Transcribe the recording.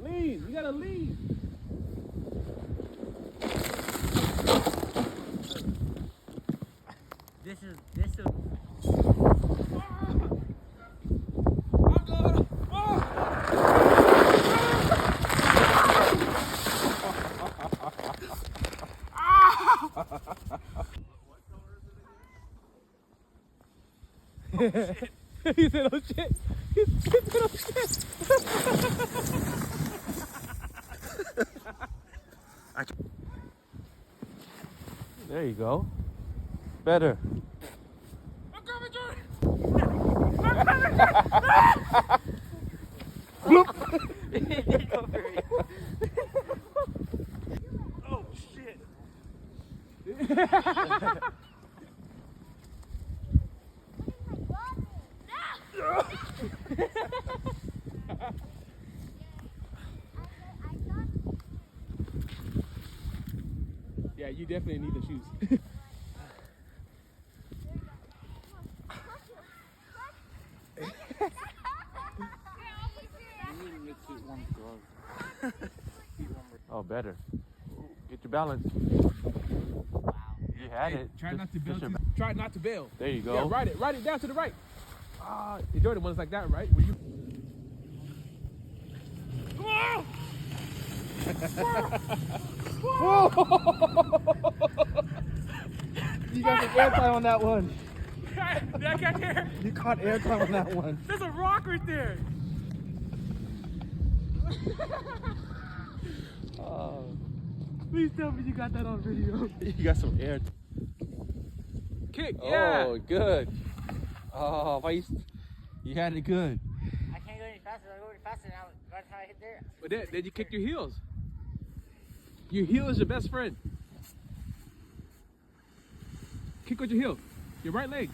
Lead. You gotta lead. This is. I'm going. He said, "Oh shit!" He said, "Oh shit!" There you go. Better. I'm coming, Jordan. I'm coming. Oh shit! Yeah, you definitely need the shoes. Oh, better. Get your balance. You had it. Try not to Just bail. your Try not to bail. There you go. Yeah, ride it down to the right. Enjoy the ones like that, right? Where you. You got some airtime on that one. I got there. You caught airtime on that one. There's a rock right there. Please tell me you got that on video. You got some air. Kick, yeah. Oh, good. Oh, why you had it good. I can't go any faster. I go any faster now. That's how I hit there. But then you kick your heels. Your heel is your best friend. Kick with your heel. Your right leg.